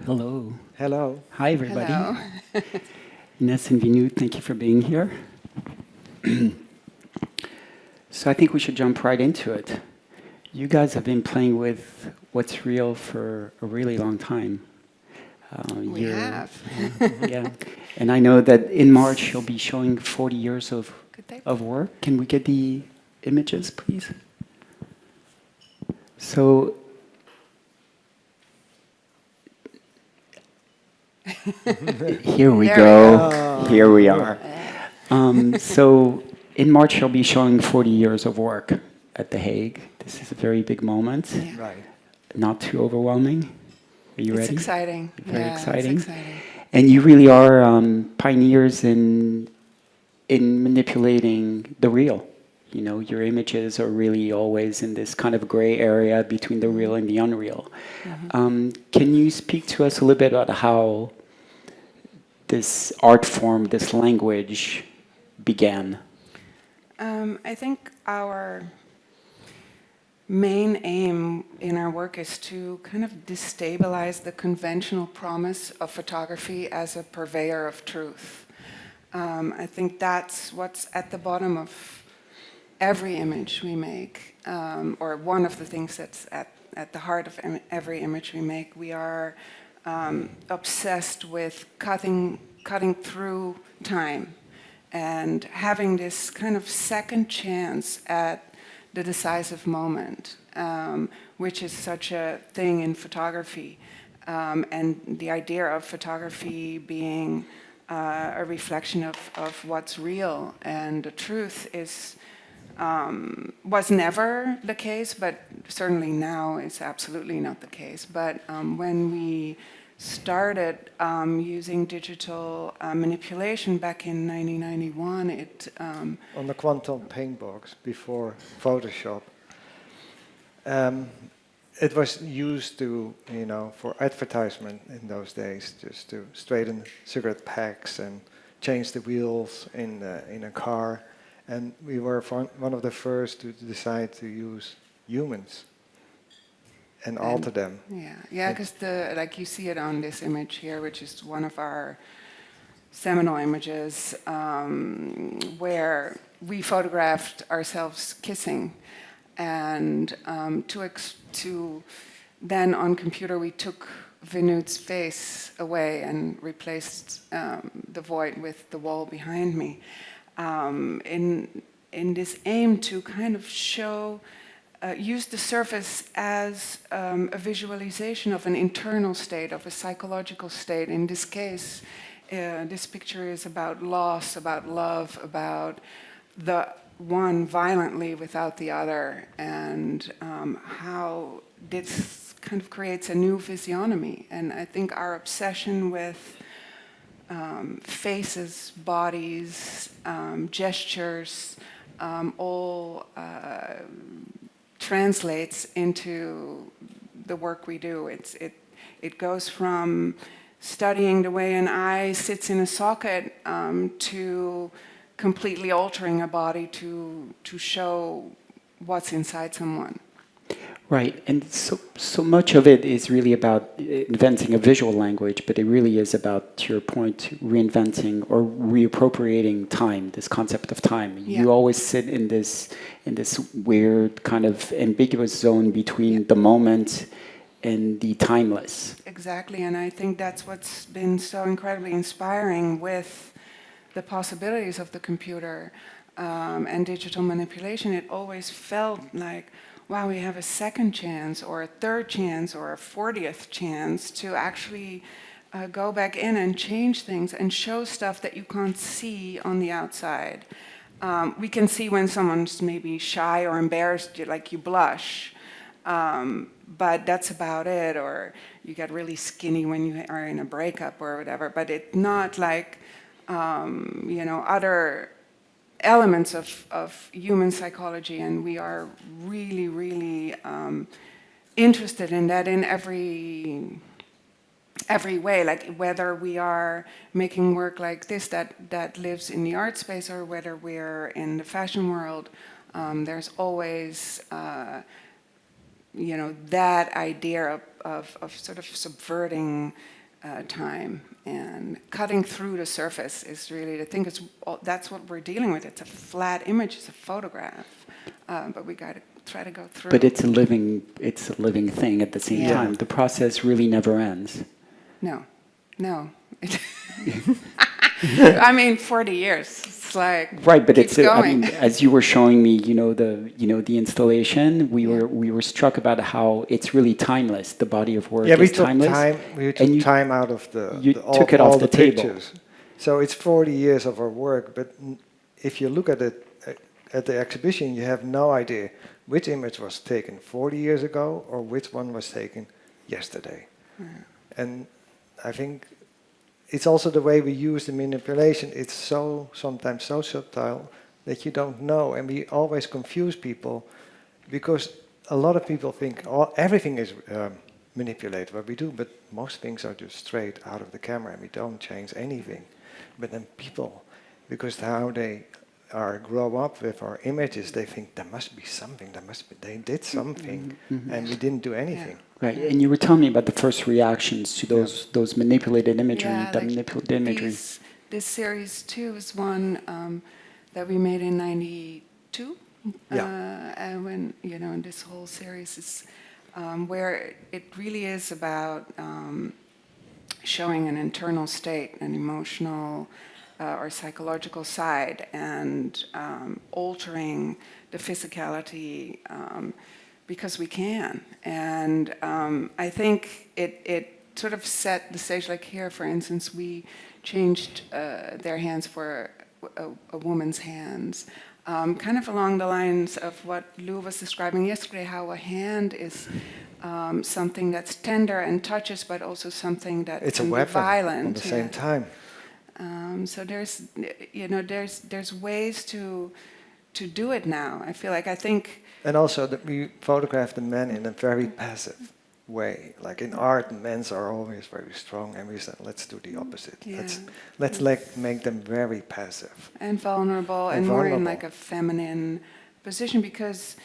Hello. Hello. Hi, everybody. Hello. Inez and Vinoodh, thank you for being here. So I think we should jump right into it. You guys have been playing with what's real for a really long time. We have. Yeah. And I know that in March you'll be showing 40 years of work. Can we get the images, please? So here we go. Here we are. So in March, you'll be showing 40 years of work at The Hague. This is a very big moment. Yeah. Right. Not too overwhelming. Are you ready? It's exciting. Very exciting. It's exciting. And you really are pioneers in manipulating the real. You know, your images are really always in this kind of gray area between the real and the unreal. Mm-hmm. Can you speak to us a little bit about how this art form, this language began? I think our main aim in our work is to kind of destabilize the conventional promise of photography as a purveyor of truth. I think that's what's at the bottom of every image we make, or one of the things that's at the heart of every image we make. We are obsessed with cutting through time and having this kind of second chance at the decisive moment, which is such a thing in photography. And the idea of photography being a reflection of what's real and the truth was never the case, but certainly now is absolutely not the case. But when we started using digital manipulation back in 1991, On the quantum paint box before Photoshop, it was used to, for advertisement in those days, just to straighten cigarette packs and change the wheels in a car. And we were one of the first to decide to use humans and alter them. Yeah, because like you see it on this image here, which is one of our seminal images, where we photographed ourselves kissing, and to then on computer we took Vinoodh's face away and replaced the void with the wall behind me. In this aim to kind of use the surface as a visualization of an internal state, of a psychological state. In this case, this picture is about loss, about love, about the one violently without the other, and how this kind of creates a new physiognomy. And I think our obsession with faces, bodies, gestures, all translates into the work we do. It goes from studying the way an eye sits in a socket to completely altering a body to show what's inside someone. Right, and so much of it is really about inventing a visual language, but it really is about, to your point, reinventing or reappropriating time, this concept of time. Yeah. You always sit in this weird kind of ambiguous zone between the moment and the timeless. Exactly, and I think that's what's been so incredibly inspiring with the possibilities of the computer and digital manipulation. It always felt like, wow, we have a second chance or a third chance or a 40th chance to actually go back in and change things and show stuff that you can't see on the outside. We can see when someone's maybe shy or embarrassed, like you blush, but that's about it, or you get really skinny when you are in a breakup or whatever, but it's not like, other elements of human psychology, and we are really, really interested in that in every way, like whether we are making work like this that lives in the art space or whether we're in the fashion world, there's always that idea of sort of subverting time and cutting through the surface is really, I think that's what we're dealing with. It's a flat image, it's a photograph, but we got to try to go through. But it's a living thing at the same time. The process really never ends. No. I mean, 40 years. It's like right, but keeps it's. going. I mean, as you were showing me, the installation, we were struck about how it's really timeless. The body of work is timeless. We took time out of took it off the table. Pictures. So it's 40 years of our work. But if you look at it at the exhibition, you have no idea which image was taken 40 years ago or which one was taken yesterday. And I think it's also the way we use the manipulation. It's sometimes so subtle that you don't know. And we always confuse people because a lot of people think everything is manipulated, what we do, but most things are just straight out of the camera and we don't change anything. But then people, because how they grow up with our images, they think there must be something, they did something, and we didn't do anything. Right, and you were telling me about the first reactions to those manipulated imagery, manipulated imagery. This series too is one that we made in '92. And when and this whole series is where it really is about showing an internal state, an emotional or psychological side, and altering the physicality. Because we can, and I think it sort of set the stage. Like here, for instance, we changed their hands for a woman's hands, kind of along the lines of what Lou was describing yesterday. How a hand is something that's tender and touches, but also something that it's can a weapon be violent at the same time. So there's ways to do it now. I feel like I think. And also that we photograph the men in a very passive way. Like in art, men are always very strong, and we said, let's do the opposite. Yeah. Let's make them very passive. And vulnerable, and more in like a feminine position, because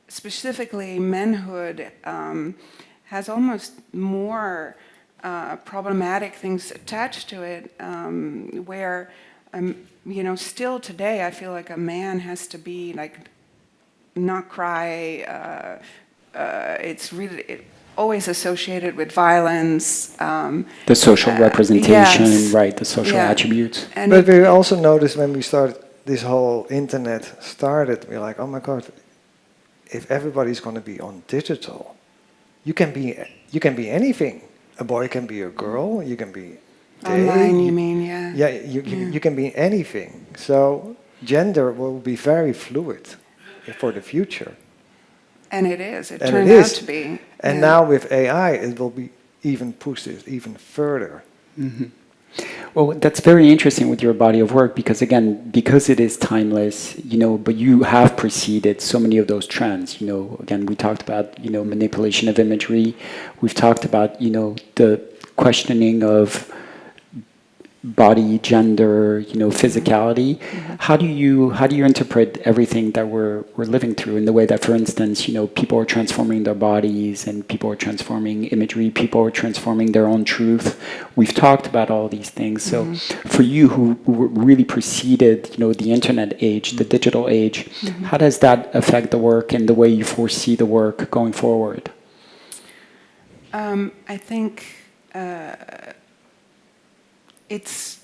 specifically manhood has almost more problematic things attached to it, where, still today I feel like a man has to be like, not cry. It's really always associated with violence. The social representation, yes. Right? The social attributes. But we also noticed when we started this whole internet started, we're like, oh my God, if everybody's going to be on digital, you can be anything. A boy can be a girl. You can be gay. Online, you mean? Yeah. Yeah, you can be anything. So gender will be very fluid for the future. And it is. It turned out to be. And now with AI, it will be even pushed even further. Mm-hmm. Well, that's very interesting with your body of work because it is timeless, but you have preceded so many of those trends. Again, we talked about, manipulation of imagery. We've talked about, the questioning of body, gender, physicality. Mm-hmm. How do you interpret everything that we're living through in the way that, for instance, people are transforming their bodies and people are transforming imagery, people are transforming their own truth. We've talked about all these things. So for you who really preceded, the internet age, the digital age, how does that affect the work and the way you foresee the work going forward? I think it's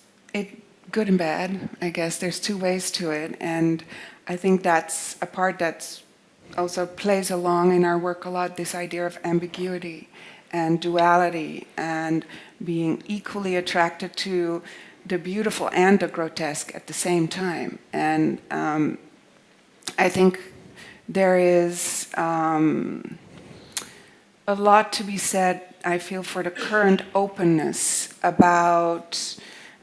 good and bad, I guess. There's two ways to it. And I think that's a part that's also plays along in our work a lot, this idea of ambiguity and duality and being equally attracted to the beautiful and the grotesque at the same time. And I think there is a lot to be said, I feel, for the current openness about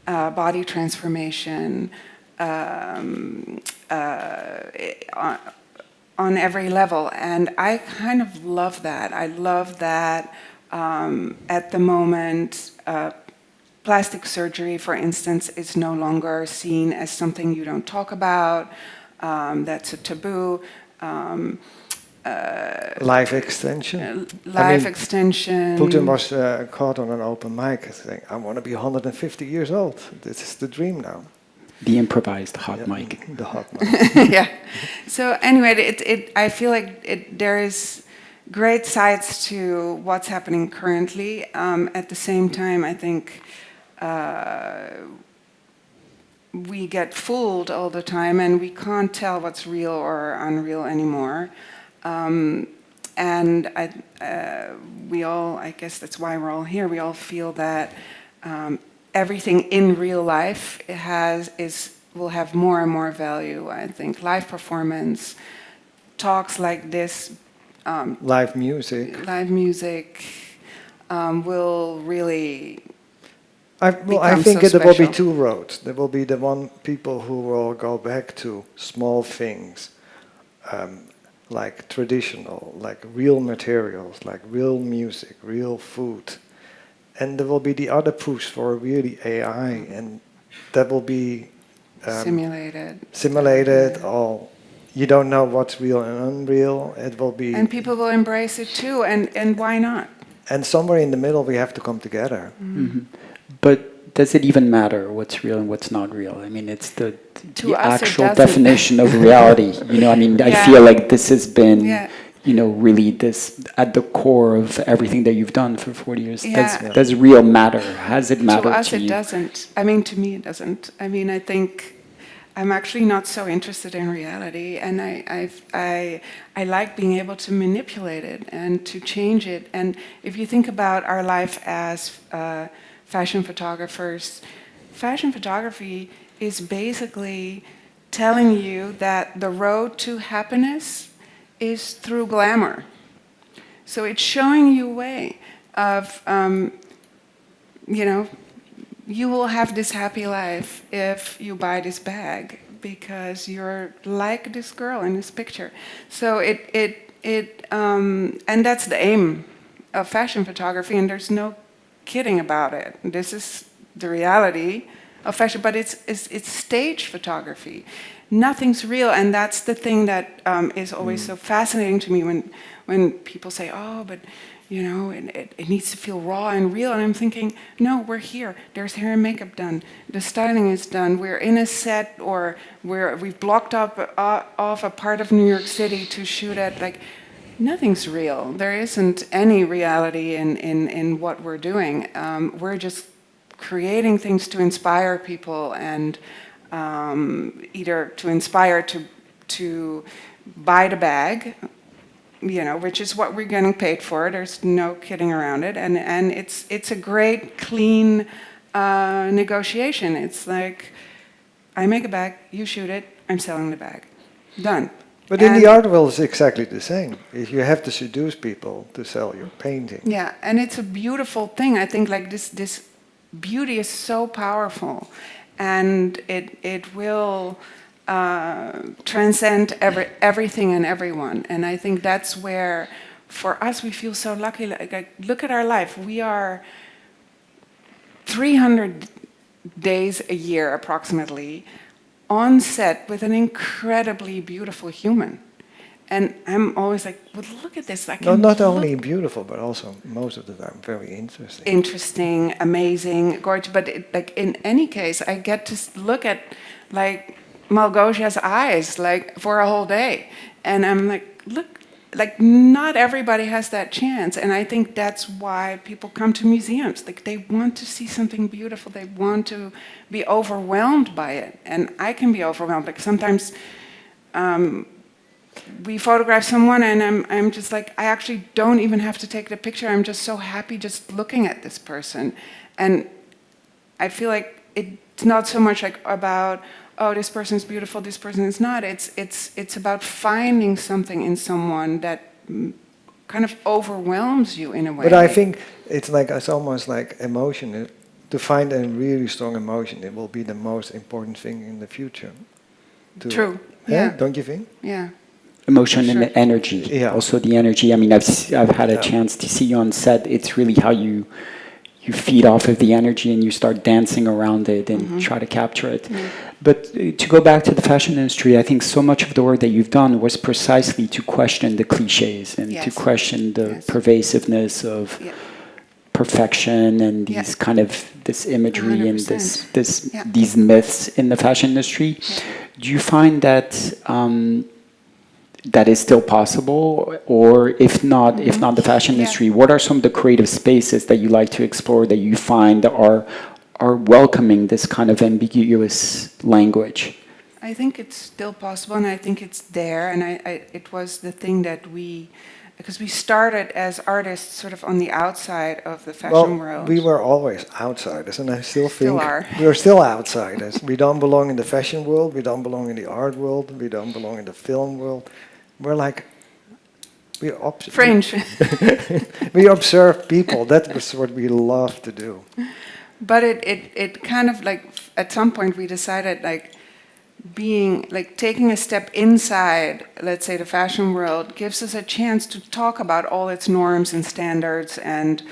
body transformation on every level. And I kind of love that. I love that at the moment, plastic surgery, for instance, is no longer seen as something you don't talk about, that's a taboo. life extension. life extension. Putin was caught on an open mic saying, I want to be 150 years old. This is the dream now. The improvised hot mic. The hot mic. Yeah. So anyway, I feel like there is great sides to what's happening currently. At the same time, I think we get fooled all the time, and we can't tell what's real or unreal anymore. And we all, I guess that's why we're all here. We all feel that everything in real life will have more and more value. I think live performance, talks like this, Live music. Will really. I think so there will be special. two roads. There will be the one people who will go back to small things, like traditional, like real materials, like real music, real food. And there will be the other push for really AI, and that will be simulated, or you don't know what's real and unreal. It will be, And people will embrace it too, and why not? and somewhere in the middle we have to come together. Mm-hmm. But does it even matter what's real and what's not real? I mean, it's the To us, it actual doesn't. definition of reality. You know, I mean, I Yeah. feel like this has been, Yeah. you know, really this at the core of everything that you've done for 40 years. Yeah. Does real matter? Has it mattered To us, to it you? doesn't. I mean, to me, it doesn't. I mean, I think I'm actually not so interested in reality, and I like being able to manipulate it and to change it. And if you think about our life as fashion photographers, fashion photography is basically telling you that the road to happiness is through glamour. So it's showing you a way of, you will have this happy life if you buy this bag because you're like this girl in this picture. So and that's the aim of fashion photography, and there's no kidding about it. This is the reality of fashion, but it's stage photography. Nothing's real, and that's the thing that is always so fascinating to me when people say, "Oh, but it needs to feel raw and real." And I'm thinking, no, we're here. There's hair and makeup done. The styling is done. We're in a set, or we've blocked off a part of New York City to shoot at. Like, nothing's real. There isn't any reality in what we're doing. We're just creating things to inspire people, and either to inspire to buy the bag, which is what we're getting paid for. There's no kidding around it, and it's a great, clean negotiation. It's like, I make a bag, you shoot it, I'm selling the bag, done. But in the art world, it's exactly the same. You have to seduce people to sell your painting. Yeah, and it's a beautiful thing. I think like this beauty is so powerful, and it will transcend everything and everyone. And I think that's where, for us, we feel so lucky. Like, look at our life. We are 300 days a year, approximately, on set with an incredibly beautiful human. And I'm always like, well, look at this. No, not only beautiful, but also most of the time very interesting. Interesting, amazing, gorgeous. But like in any case, I get to look at like Malgosia's eyes like for a whole day, and I'm like, look, like not everybody has that chance. And I think that's why people come to museums. Like, they want to see something beautiful. They want to be overwhelmed by it, and I can be overwhelmed. Like sometimes. We photograph someone, and I'm just like, I actually don't even have to take the picture. I'm just so happy just looking at this person. And I feel like it's not so much like about, oh, this person is beautiful, this person is not. It's about finding something in someone that kind of overwhelms you in a way. But I think it's almost like emotion. To find a really strong emotion, it will be the most important thing in the future. True. Yeah. Don't you think? Yeah. Emotion Sure. and energy. Yeah. Also the energy. I mean, I've had a chance to see you on set. It's really how you you feed off of the energy and you start dancing around it and try to capture it. But to go back to the fashion industry, I think so much of the work that you've done was precisely to question the cliches and to question the pervasiveness of perfection and these kind of this imagery 100%. And these myths in the fashion industry. Do you find that that is still possible, or if not the fashion industry, what are some of the creative spaces that you like to explore that you find are welcoming this kind of ambiguous language? I think it's still possible, and I think it's there, and it was the thing that because we started as artists sort of on the outside of the fashion world. We were always outsiders, and I still think are. we're still outsiders. We don't belong in the fashion world, we don't belong in the art world, we don't belong in the film world. We're like, Fringe. We observe people. That was what we love to do. But it kind of like, at some point we decided like, being like taking a step inside, let's say, the fashion world gives us a chance to talk about all its norms and standards and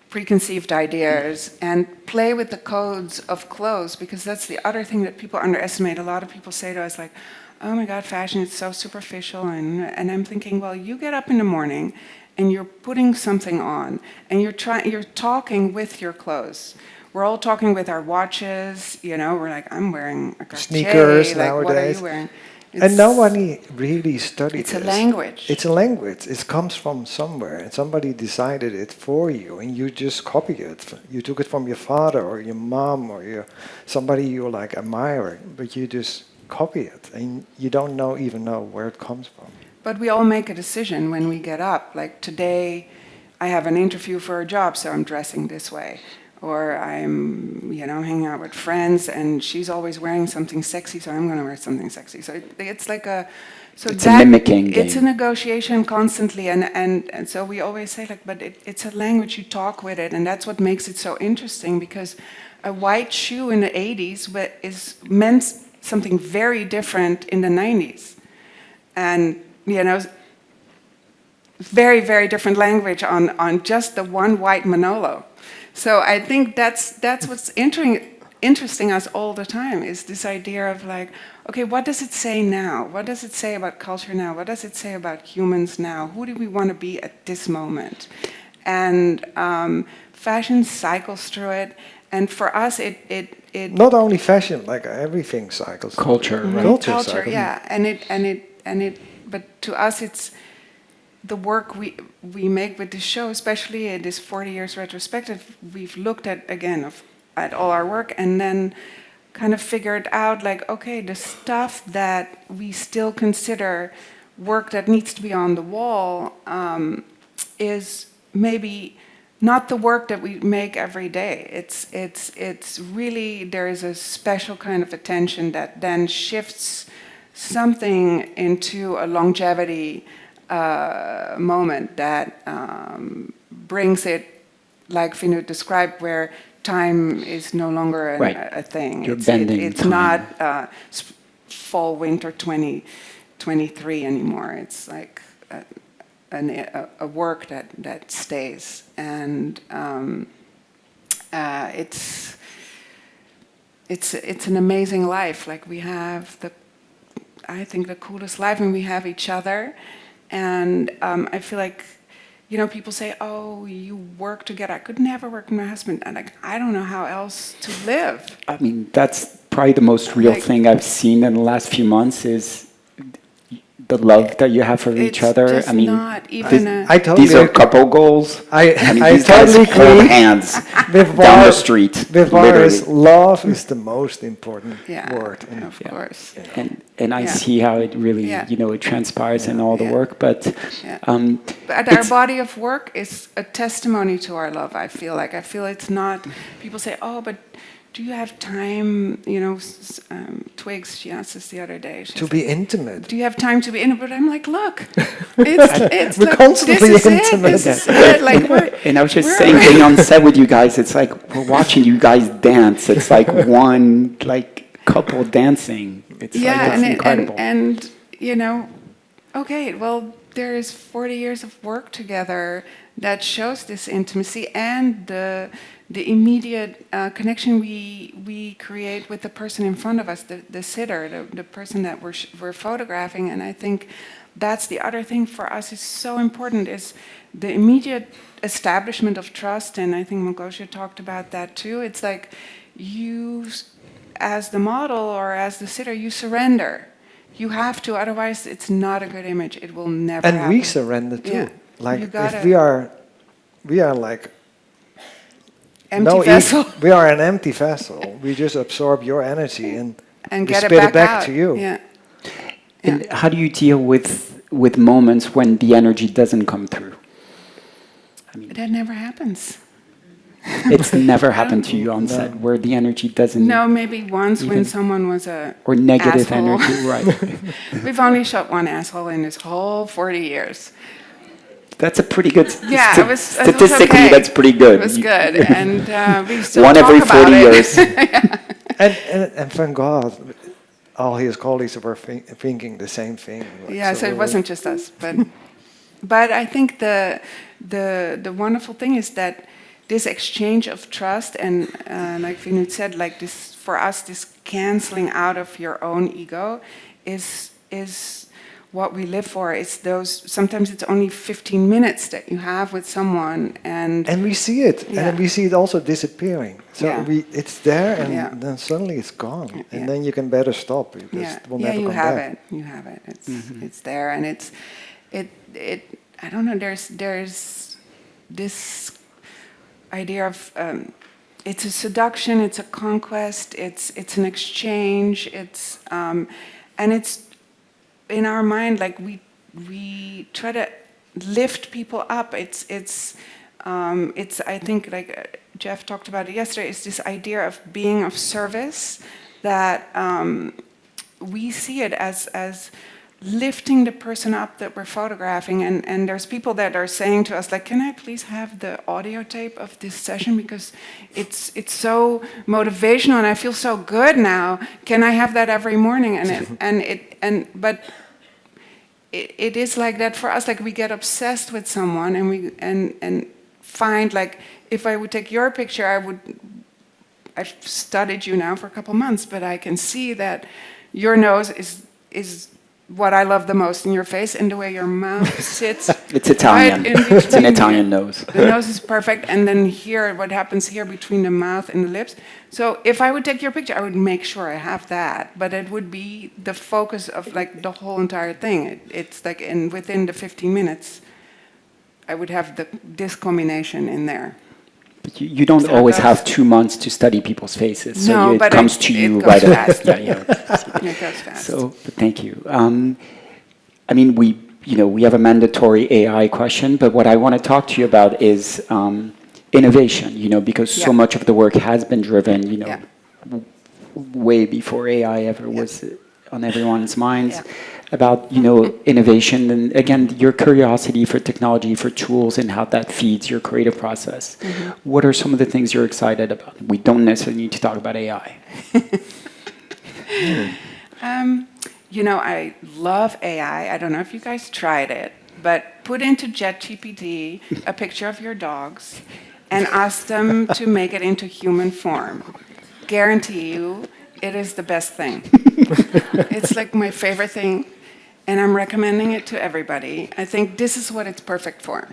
preconceived ideas and play with the codes of clothes, because that's the other thing that people underestimate. A lot of people say to us like, oh my God, fashion is so superficial, and I'm thinking, well, you get up in the morning and you're putting something on and you're talking with your clothes. We're all talking with our watches, you know, we're like, I'm wearing a Cartier, sneakers like, nowadays. What are you wearing? And nobody really studied It's this. a language. It's a language. It comes from somewhere, and somebody decided it for you, and you just copy it. You took it from your father or your mom or somebody you like admire, but you just copy it, and you don't even know where it comes from. But we all make a decision when we get up. Like today, I have an interview for a job, so I'm dressing this way. Or I'm, hanging out with friends, and she's always wearing something sexy, so I'm going to wear something sexy. So it's like it's a mimicking game. It's a negotiation constantly, and so we always say but it's a language, you talk with it, and that's what makes it so interesting, because a white shoe in the 80s meant something very different in the 90s, and very, very different language on just the one white Manolo. So I think that's what's interesting us all the time, is this idea of like, okay, what does it say now? What does it say about culture now? What does it say about humans now? Who do we want to be at this moment? And fashion cycles through it, and for us, it not only fashion, like everything cycles. Culture, right? Culture, yeah, and it. But to us, it's the work we make with this show, especially in this 40 years retrospective. We've looked at all our work and then kind of figured out like, okay, the stuff that we still consider work that needs to be on the wall is maybe not the work that we make every day. It's really, there is a special kind of attention that then shifts something into a longevity moment that brings it, like Vinoodh described, where time is no longer a thing. You're bending it's time. Not fall winter 2023 anymore. It's like a work that stays, and it's an amazing life. Like we have I think the coolest life, and we have each other. And I feel like, people say, oh, you work together. I could never work with my husband. And I don't know how else to live. I mean, that's probably the most real thing I've seen in the last few months is the love that you have for each other. Just I mean, not even these are couple goals. I mean, these guys totally hold agree. hands With down the street. With literally. love is the most important word. Of course. And I see how it really, it transpires in all the work. But our body of work is a testimony to our love, I feel like. I feel it's not, people say, oh, but do you have time, Twigs, she asked us the other day. To be intimate. Do you have time to be intimate? But I'm like, look, it's we're like, constantly this is intimate. This is it. Like, and I was just saying, being on set with you guys, it's like we're watching you guys dance. It's like one couple dancing. It's it's incredible. And okay, well, there is 40 years of work together that shows this intimacy and the the immediate connection we create with the person in front of us, the sitter, the person that we're photographing. And I think that's the other thing for us is so important, is the immediate establishment of trust. And I think Mangosha talked about that too. It's like you, as the model or as the sitter, you surrender. You have to, otherwise it's not a good image. It will never happen. And we surrender too. Yeah. Like You gotta- if we are like Empty vessel. we are an empty vessel. We just absorb your energy and we get spit it back out. to you. Yeah. And how do you deal with moments when the energy doesn't come through? I mean, That never happens. it's never happened to you on set where the energy doesn't. No, maybe once when Even- someone was a Or negative asshole. energy, right? We've only shot one asshole in this whole 40 years. That's a pretty good. Yeah, it was Statistically, okay. that's pretty good. It was good, and we still One talk every about 40 it. years. And thank God, all his colleagues were thinking the same thing. Like, Yeah, so it wasn't just us, but I think the wonderful thing is that this exchange of trust and like Vinoodh said, like this for us, this canceling out of your own ego is what we live for. It's those, sometimes it's only 15 minutes that you have with someone, and we see it, Yeah. and then we see it also disappearing. So Yeah. it's there, and Yeah. then suddenly it's gone, and Yeah. then you can better stop because yeah, it will yeah, never you come have back. it. You have it. It's there, and it. I don't know. There's this idea of it's a seduction, it's a conquest, it's an exchange. It's and it's in our mind, like we try to lift people up. It's I think, like Jeff talked about it yesterday, it's this idea of being of service, that we see it as lifting the person up that we're photographing. And there's people that are saying to us, like, can I please have the audio tape of this session, because it's so motivational and I feel so good now. Can I have that every morning? But it is like that for us. Like, we get obsessed with someone, and we find, like, if I would take your picture, I've studied you now for a couple months, but I can see that your nose is what I love the most in your face, and the way your mouth sits. It's Italian. Right in It's an between. Italian nose. The nose is perfect, and then here, what happens here between the mouth and the lips. So if I would take your picture, I would make sure I have that, but it would be the focus of, like, the whole entire thing. It's like within the 15 minutes, I would have this combination in there. But you don't So always it have goes- 2 months to study people's faces. So No, it but comes it- to it you goes right away. fast. Yeah. It goes fast. So, but thank you. I mean, we have a mandatory AI question, but what I want to talk to you about is innovation, because so Yeah. much of the work has been driven, Yeah. way before AI ever was on everyone's minds, Yeah. about, innovation. And again, your curiosity for technology, for tools, and how that feeds your creative process. What are some of the things you're excited about? We don't necessarily need to talk about AI. I love AI. I don't know if you guys tried it, but put into ChatGPT a picture of your dogs and ask them to make it into human form. Guarantee you, it is the best thing. It's like my favorite thing, and I'm recommending it to everybody. I think this is what it's perfect for.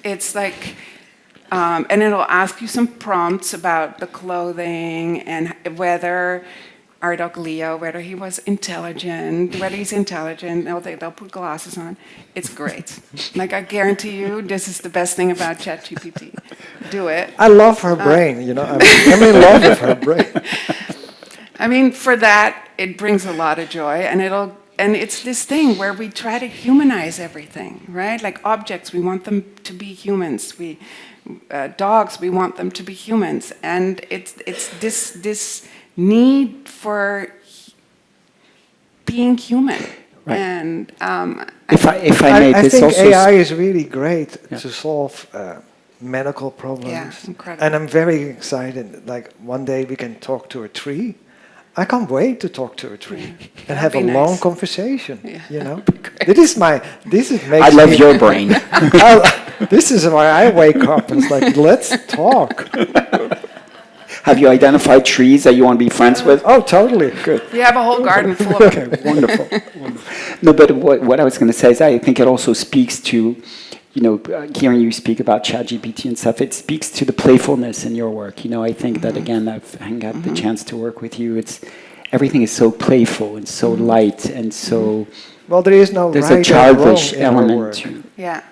It's like, and it'll ask you some prompts about the clothing and whether our dog Leo, whether he was intelligent, whether he's intelligent. They'll put glasses on. It's great. Like, I guarantee you, this is the best thing about ChatGPT. Do it. I love her brain, I'm in love with her brain. I mean, for that, it brings a lot of joy, and it's this thing where we try to humanize everything, right? Like objects, we want them to be humans. Dogs, we want them to be humans, and it's this need for being human. Right. And If I may, I this think also AI is really great to solve medical problems. Yeah, incredible. And I'm very excited. Like, one day we can talk to a tree. I can't wait to talk to a tree and That'd have a be long nice. conversation. Yeah, You know, that'd be great. this makes I love me- your brain. This is why I wake up. It's like, let's talk. Have you identified trees that you want to be friends with? Oh, totally. Good. You have a whole garden full of Okay, wonderful. No, but what I was going to say is I think it also speaks to, hearing you speak about ChatGPT and stuff, it speaks to the playfulness in your work. I think that, again, I've had the chance to work with you. Everything is so playful and so light and so... Well, there is no there's right a childish and wrong in our element work. to... Yeah.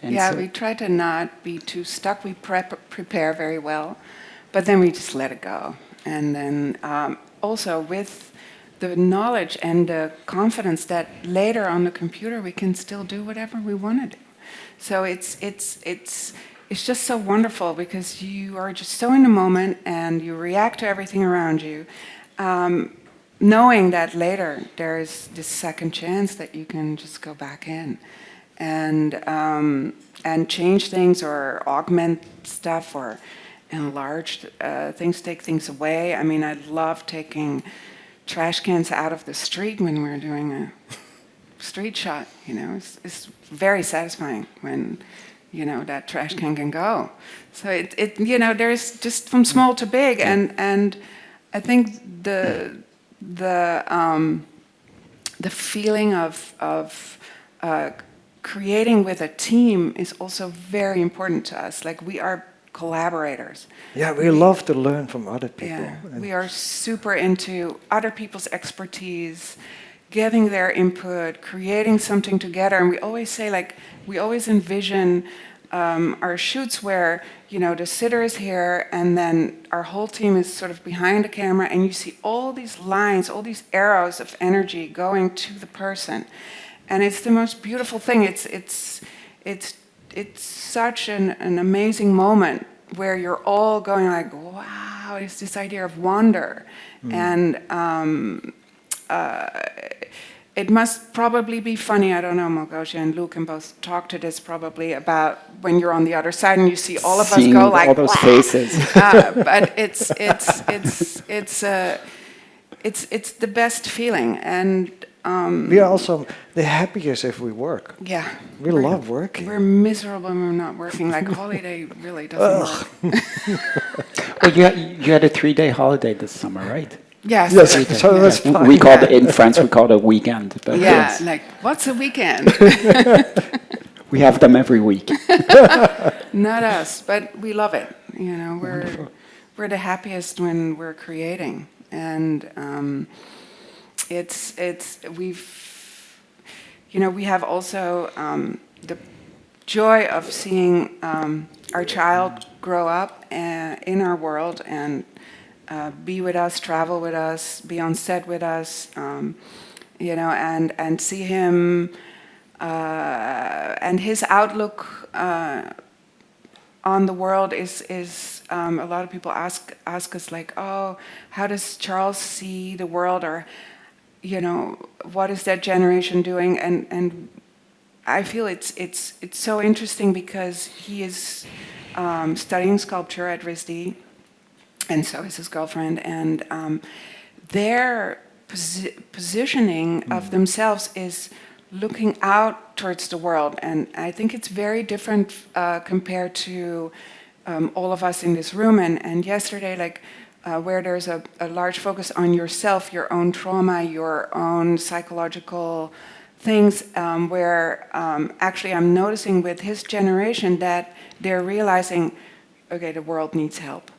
And Yeah, so- we try to not be too stuck. We prepare very well, but then we just let it go. And then also with the knowledge and the confidence that later on the computer we can still do whatever we want to do. So it's just so wonderful because you are just so in the moment and you react to everything around you, knowing that later there is this second chance that you can just go back in and change things or augment stuff or enlarge things, take things away. I mean, I love taking trash cans out of the street when we're doing a street shot. It's very satisfying when that trash can go. So there's just from small to big, and I think the feeling of creating with a team is also very important to us. Like, we are collaborators. Yeah, we love to learn from other people. Yeah, we are super into other people's expertise, giving their input, creating something together. And we always say, like, we always envision our shoots where, the sitter is here and then our whole team is sort of behind the camera and you see all these lines, all these arrows of energy going to the person. And it's the most beautiful thing. It's such an amazing moment where you're all going like, wow, it's this idea of wonder. And it must probably be funny. I don't know, Małgosia and Lou can both talk to this probably about when you're on the other side and you see all of us go like, all those faces. but it's the best feeling. And we are also the happiest if we work. yeah, We love working. we're miserable when we're not working. Like, holiday really doesn't work. Well, you had a 3-day holiday this summer, right? Yes. Yes, so that's fine. We call it, in France, we call it a weekend. But Yeah, yes, like, what's a weekend? we have them every week. Not us, but we love it. We're the happiest when we're creating, and we have also the joy of seeing our child grow up in our world and be with us, travel with us, be on set with us, and see him and his outlook on the world is a lot of people ask us like, oh, how does Charles see the world, or what is that generation doing? And I feel it's so interesting because he is studying sculpture at RISD, and so is his girlfriend, and their positioning of themselves is looking out towards the world, and I think it's very different compared to all of us in this room. And yesterday, like, where there's a large focus on yourself, your own trauma, your own psychological things, where actually I'm noticing with his generation that they're realizing, okay, the world needs help,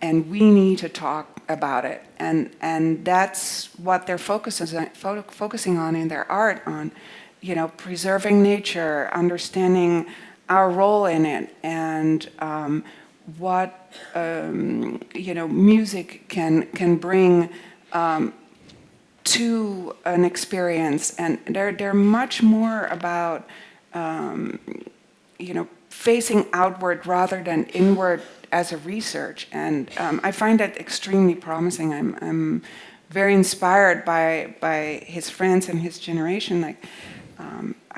and we need to talk about it, and that's what they're focusing on in their art, on preserving nature, understanding our role in it, and what music can bring to an experience, and they're much more about facing outward rather than inward as a research, and I find that extremely promising. I'm very inspired by his friends and his generation. Like,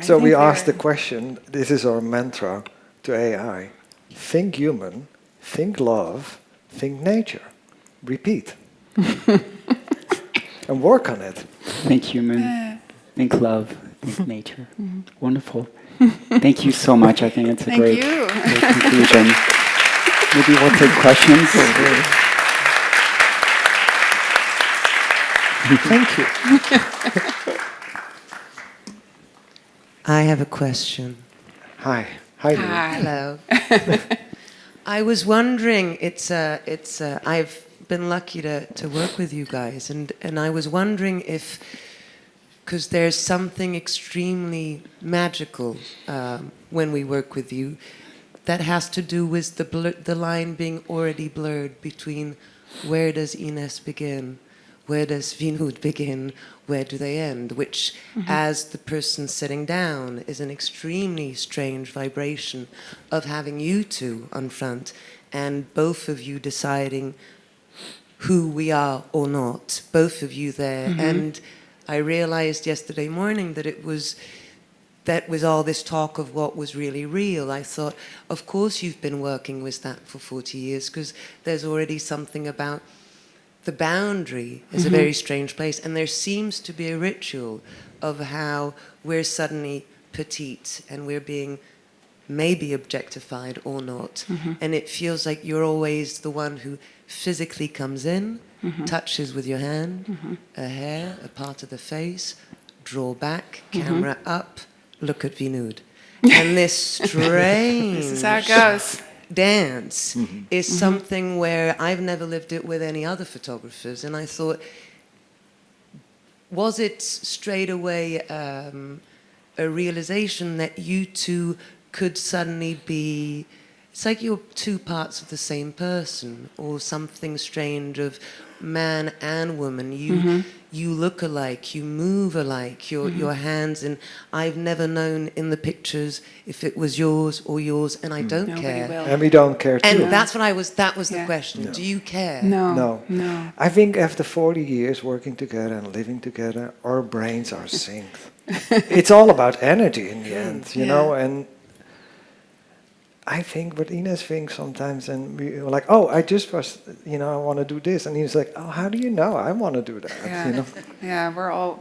So we asked the question, this is our mantra to AI: think human, think love, think nature. Repeat. And work on it. Think human, think love, think nature. Wonderful. Thank you so much. I think it's a Thank great, you. great conclusion. Maybe we'll take questions. Thank you. I have a question. Hi. Hi, Lou. Hi. Hello. I was wondering, I've been lucky to work with you guys, and I was wondering if, because there's something extremely magical when we work with you that has to do with the line being already blurred between where does Inez begin, where does Vinoodh begin, where do they end, which, as the person sitting down, is an extremely strange vibration of having you two on front and both of you deciding who we are or not, both of you there. And I realized yesterday morning that that with all this talk of what was really real, I thought, of course you've been working with that for 40 years, because there's already something about the boundary is a very strange place, and there seems to be a ritual of how we're suddenly petite and we're being maybe objectified or not. And it feels like you're always the one who physically comes in, touches with your hand, a hair, a part of the face, draw back, camera up, look at Vinoodh. And this strange This is how it goes. dance is something where I've never lived it with any other photographers, and I thought, was it straight away a realization that you two could suddenly be, it's like you're two parts of the same person, or something strange of man and woman. You look alike, you move alike, your hands, and I've never known in the pictures if it was yours or yours, and I don't Nobody care. will. And we don't care too. And No. that's what that was the Yeah. question. No. Do you care? No. No. I think after 40 years working together and living together, our brains are synced. It's all about energy in the end, you know, and I think what Inez thinks sometimes, and we were like, oh, I just was, you know, I want to do this. And he's like, oh, how do you know I want to do that? Yeah. You know? Yeah,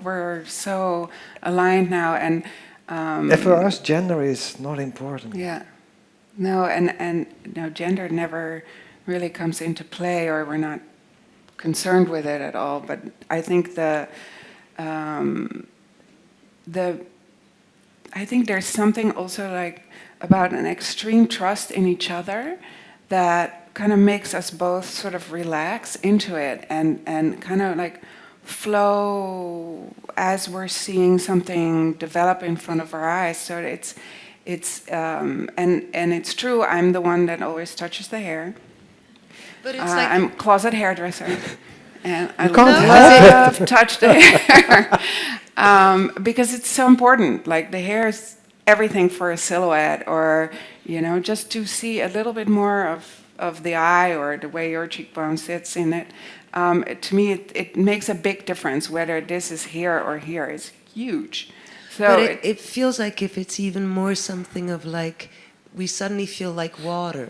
we're so aligned now, and And for us, gender is not important. yeah, no, and no, gender never really comes into play, or we're not concerned with it at all. But I think I think there's something also like about an extreme trust in each other that kind of makes us both sort of relax into it and kind of like flow as we're seeing something develop in front of our eyes. So it's and it's true, I'm the one that always touches the hair. But it's like I'm closet hairdresser, and I can't love touch the hair because it's so important. Like the hair is everything for a silhouette, or you know, just to see a little bit more of the eye or the way your cheekbone sits in it. To me, it makes a big difference whether this is here or here. It's huge. So but it feels like if it's even more something of like, we suddenly feel like water.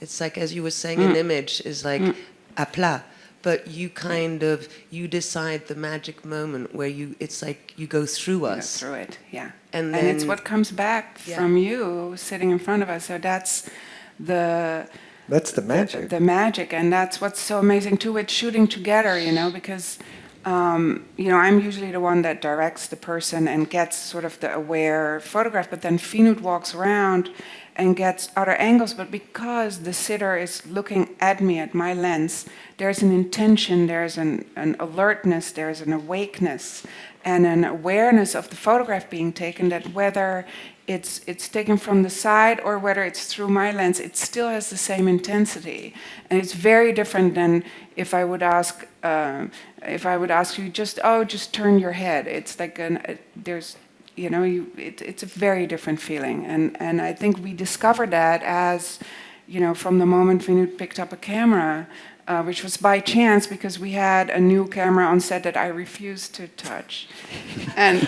It's like, as you were saying, an image is like à plat, but you kind of, you decide the magic moment where it's like you go through us. through it, yeah. And And it's then- what comes back from you sitting in front of us. So that's the magic. The magic, and that's what's so amazing too with shooting together, you know, because you know, I'm usually the one that directs the person and gets sort of the aware photograph, but then Vinoodh walks around and gets other angles. But because the sitter is looking at me, at my lens, there's an intention, there's an alertness, there's an awakeness, and an awareness of the photograph being taken, that whether it's taken from the side or whether it's through my lens, it still has the same intensity. And it's very different than if I would ask you just turn your head. It's like there's, you know, it's a very different feeling. And I think we discovered that as, you know, from the moment Vinoodh picked up a camera, which was by chance because we had a new camera on set that I refused to touch. And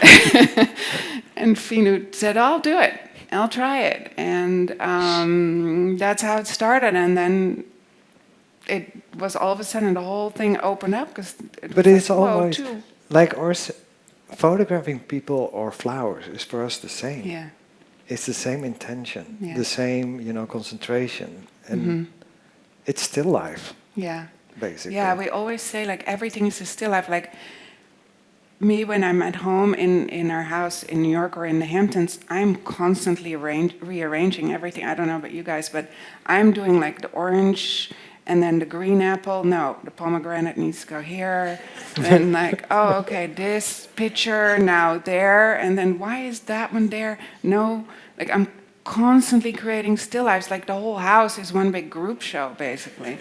and Vinoodh said, I'll do it. I'll try it. And that's how it started. And then it was all of a sudden the whole thing opened up. But it's like, whoa, always too. like photographing people or flowers is for us the same. Yeah. it's the same intention, Yeah. the same, concentration, and it's still life, Yeah. basically. Yeah, we always say like everything is a still life. Like me, when I'm at home in our house in New York or in the Hamptons, I'm constantly rearranging everything. I don't know about you guys, but I'm doing like the orange and then the green apple. No, the pomegranate needs to go here. Then like, oh, okay, this picture now there, and then why is that one there? No, like I'm constantly creating still lifes. Like the whole house is one big group show, basically,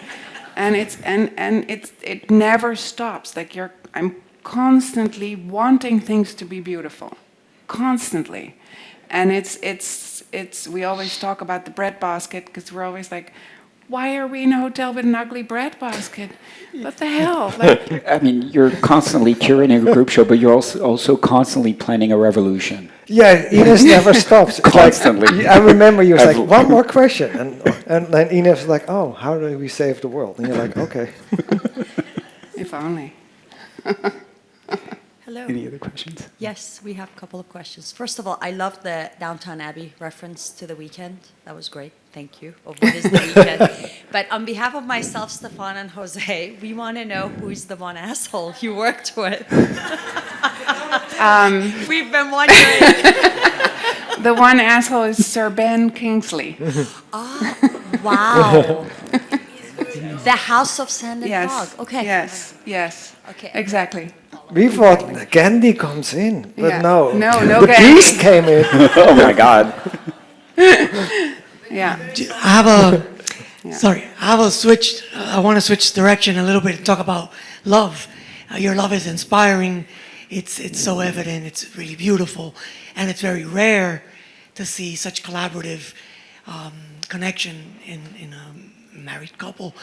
and it never stops. Like I'm constantly wanting things to be beautiful, constantly, and it's. We always talk about the bread basket because we're always like, why are we in a hotel with an ugly bread basket? What the hell? Like, I mean, you're constantly curating a group show, but you're also constantly planning a revolution. Yeah, Inez never stops. It's Constantly. Like, I remember you was like, one more question. And then Inez was like, oh, how do we save the world? And you're like, okay. if only. Hello. Any other questions? Yes, we have a couple of questions. First of all, I love the Downton Abbey reference to the weekend. That was great. Thank you. Of what is the weekend? But on behalf of myself, Stefan, and Jose, we want to know who is the one asshole you worked with. We've been wondering. The one asshole is Sir Ben Kingsley. Ah, wow. The House of Sand and Yes. Fog. Okay. Yes. Yes. Okay. Exactly. We thought Gandhi comes in, but Yeah. no. No the Gandhi. beast came in. Oh my God. Yeah. I have a, sorry, I have a switch. I want to switch direction a little bit and talk about love. Your love is inspiring. It's so evident. It's really beautiful, and it's very rare to see such collaborative connection in a married couple.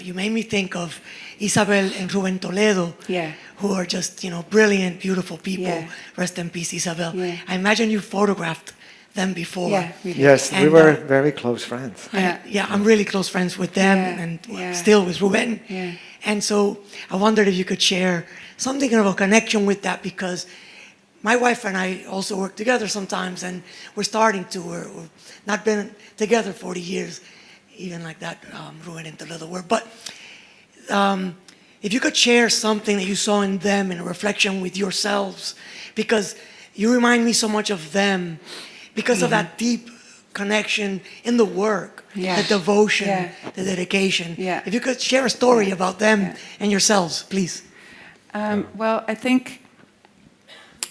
You made me think of Isabel and Ruben Toledo, Yeah. who are just brilliant, beautiful people. Yeah. Rest in peace, Isabel. Yeah. I imagine you photographed them before. Yeah. We did. Yes, we And, were very close friends. Yeah. I'm really close friends with them Yeah, and yeah. still with Ruben. Yeah. And so I wondered if you could share something of a connection with that, because my wife and I also work together sometimes, and we're starting to. We're not been together 40 years, even like that, Ruben and Toledo were. But if you could share something that you saw in them in a reflection with yourselves, because you remind me so much of them, because of that deep connection in the work, Yeah. the devotion, Yeah. the dedication. Yeah. If you could share a story about them and yourselves, please. Well, I think,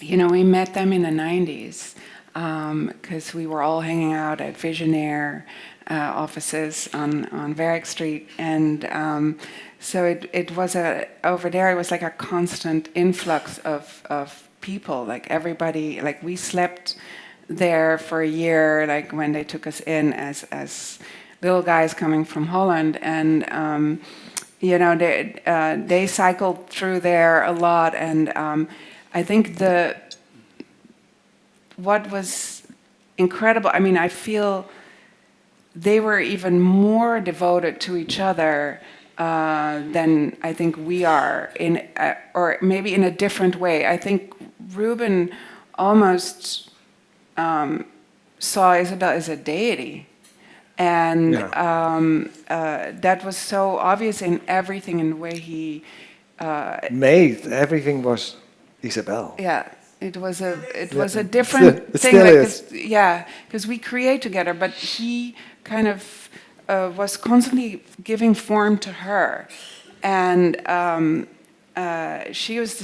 we met them in the 90s because we were all hanging out at Visionaire offices on Varick Street. And so it was over there, it was like a constant influx of people, like everybody, like we slept there for a year, like when they took us in as little guys coming from Holland. And they cycled through there a lot, and I think what was incredible, I mean, I feel they were even more devoted to each other than I think we are, or maybe in a different way. I think Ruben almost saw Isabel as a deity. And that was so obvious in everything, in the way he Made everything was Isabel. Yeah, it was a Yeah. different It thing. still Like, is. because we create together, but he kind of was constantly giving form to her, and she was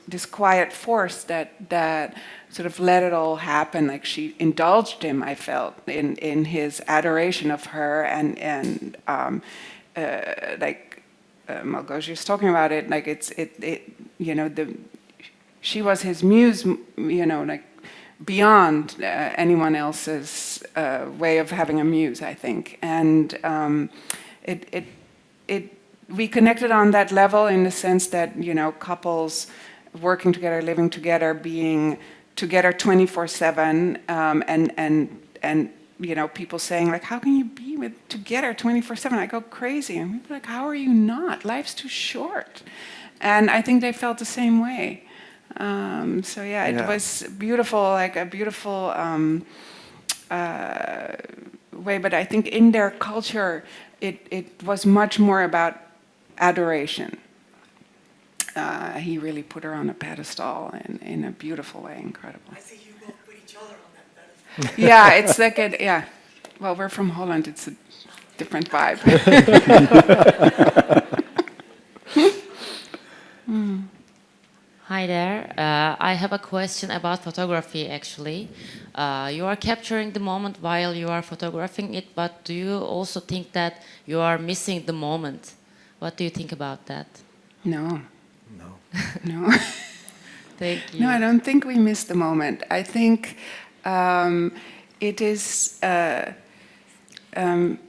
this quiet force that sort of let it all happen. Like she indulged him, I felt, in his adoration of her, and like Malgosia was talking about it. Like she was his muse, like beyond anyone else's way of having a muse, I think. And we connected on that level in the sense that, couples working together, living together, being together 24/7, and people saying like, how can you be together 24/7? I go crazy. And people are like, how are you not? Life's too short. And I think they felt the same way. It was beautiful, like a beautiful way, but I think in their culture, it was much more about adoration. He really put her on a pedestal in a beautiful way, incredible. I see you both put each other on that pedestal. Yeah, it's like yeah. Well, we're from Holland. It's a different vibe. Hi there. I have a question about photography, actually. You are capturing the moment while you are photographing it, but do you also think that you are missing the moment? What do you think about that? No. No. No. Thank you. No, I don't think we miss the moment. I think it is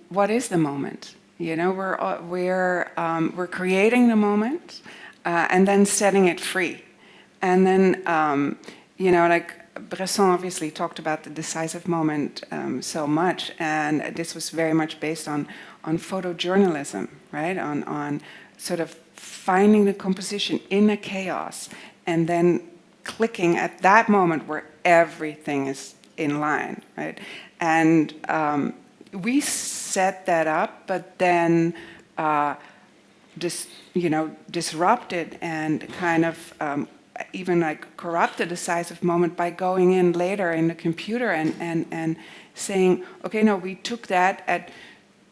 what is the moment? You know, we're creating the moment and then setting it free, and then you know, like Bresson obviously talked about the decisive moment so much, and this was very much based on photojournalism, right? On sort of finding the composition in a chaos, and then clicking at that moment where everything is in line, right? And we set that up, but then disrupted and kind of even like corrupt the decisive moment by going in later in the computer and saying, okay, no, we took that at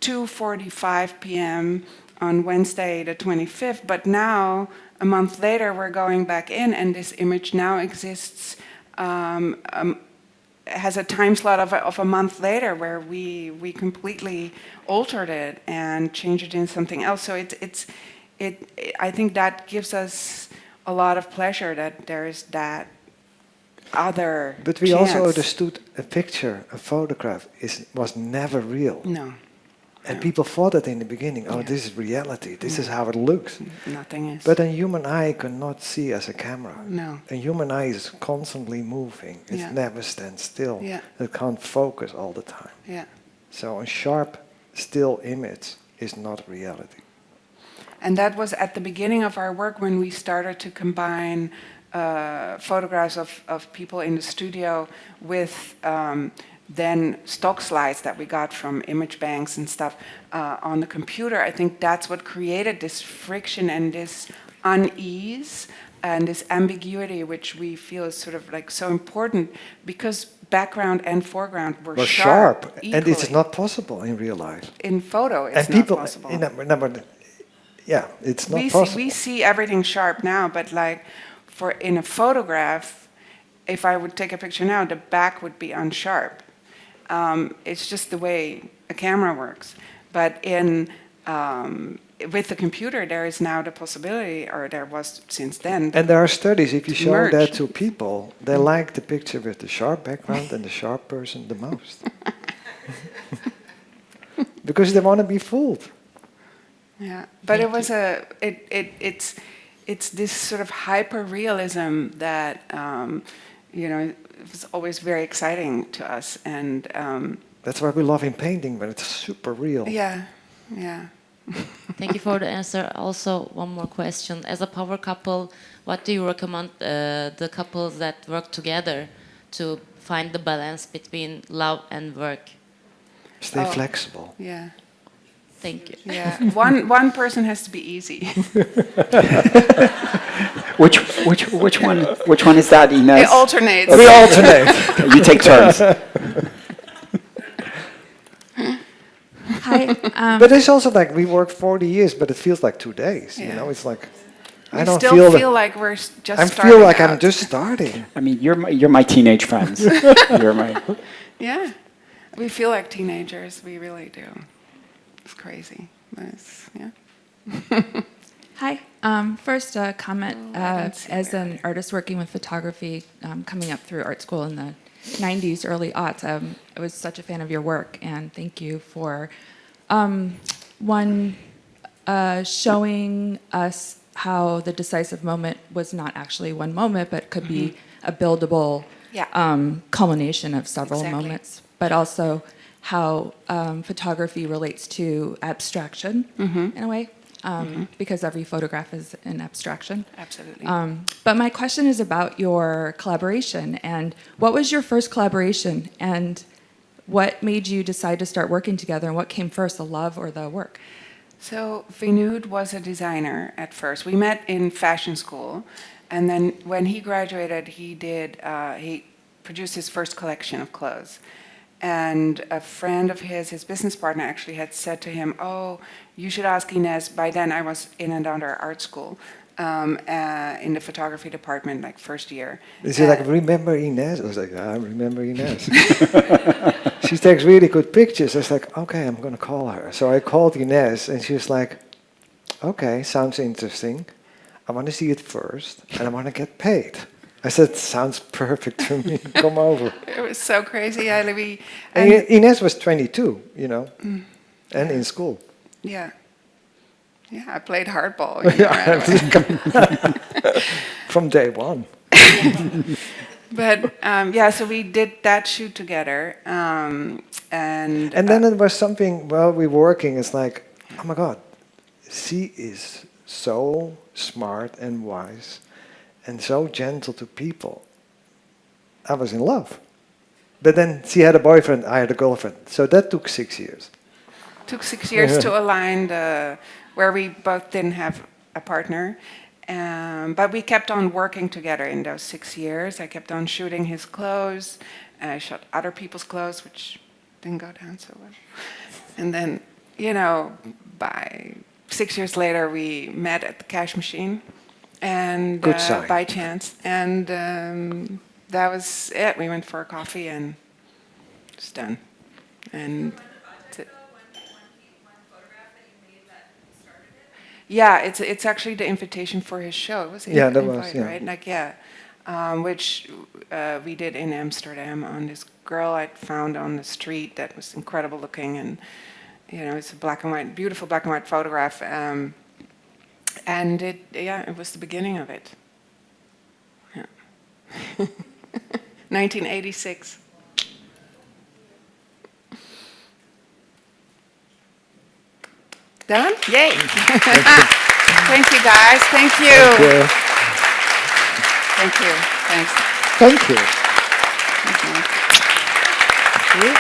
2:45 p.m. on Wednesday the 25th, but now a month later we're going back in, and this image now exists, has a time slot of a month later where we completely altered it and changed it into something else. So I think that gives us a lot of pleasure that there is that other But we chance. also understood a picture, a photograph, was never real. No. And people thought that in the beginning, oh, Yeah. this is reality, this is how it looks. Nothing is. But a human eye cannot see as a camera. No. A human eye is constantly moving. It Yeah. never stands still. Yeah. It can't focus all the time. Yeah. So a sharp, still image is not reality. And that was at the beginning of our work when we started to combine photographs of people in the studio with then stock slides that we got from image banks and stuff on the computer. I think that's what created this friction and this unease and this ambiguity, which we feel is sort of like so important because background and foreground were sharp. And it's equally. not possible in real life. In photo, it's And not people, possible. yeah, it's not we possible. we see everything sharp now, but like in a photograph, if I would take a picture now, the back would be unsharp. It's just the way a camera works. But with the computer, there is now the possibility, or there was since then. And there are studies, if you show merge. that to people, they like the picture with the sharp background and the sharp person the most. Because they want to be fooled. Yeah, but it was it's this sort of hyper realism that you know, it was always very exciting to us, and That's why we love in painting, but it's super real. yeah. Thank you for the answer. Also, one more question. As a power couple, what do you recommend the couples that work together to find the balance between love and work? Stay flexible. Yeah. Thank you. Yeah, one person has to be easy. Which one is that, Inez? It alternates. We alternate. You take turns. Hi. But it's also like we work 40 years, but it feels like 2 days. Yeah. You know, it's like We I don't still feel like we're just I starting feel like I'm out. just starting. I mean, you're my teenage friends. You're my. Yeah, we feel like teenagers. We really do. It's crazy, but it's, yeah. Hi. First, a comment. don't see As an artist working with photography, coming up through art school in the 90s, early aughts, I was such a fan of your work, and thank you for showing us how the decisive moment was not actually one moment, but could be a buildable culmination of several Exactly. moments, but also how photography relates to abstraction in a way, because every photograph is an abstraction. Absolutely. But my question is about your collaboration, and what was your first collaboration, and what made you decide to start working together, and what came first, the love or the work? So Vinoodh was a designer at first. We met in fashion school, and then when he graduated, he produced his first collection of clothes. And a friend of his business partner, actually had said to him, "Oh, you should ask Inez." By then, I was in another art school in the photography department, like first year. Is he like, remember Inez? I was like, I remember Inez. She takes really good pictures. I was like, okay, I'm going to call her. So I called Inez, and she was like, okay, sounds interesting. I want to see it first, and I want to get paid. I said, sounds perfect to me. Come over. It was so crazy. And Inez was 22, you know, and in school. yeah. Yeah, I played hardball. From day one. But yeah, so we did that shoot together. And then it was something, while we were working, it's like, oh my God, she is so smart and wise and so gentle to people. I was in love. But then she had a boyfriend, I had a girlfriend. So that took 6 years. Took 6 years to align where we both didn't have a partner. But we kept on working together in those 6 years. I kept on shooting his clothes. I shot other people's clothes, which didn't go down so well. And then, you know, by 6 years later, we met at the cash machine. And Good sign. by chance. And that was it. We went for a coffee and it's done. And yeah, it's actually the invitation for his show. It was an invite, right? Like, yeah, which we did in Amsterdam on this girl I'd found on the street that was incredible looking, and you know, it's a black and white, beautiful black and white photograph, and it was the beginning of it. Yeah, 1986. Done? Yay! Thank you, guys. Thank you. Thank you. Thanks. Thank you. Thank you.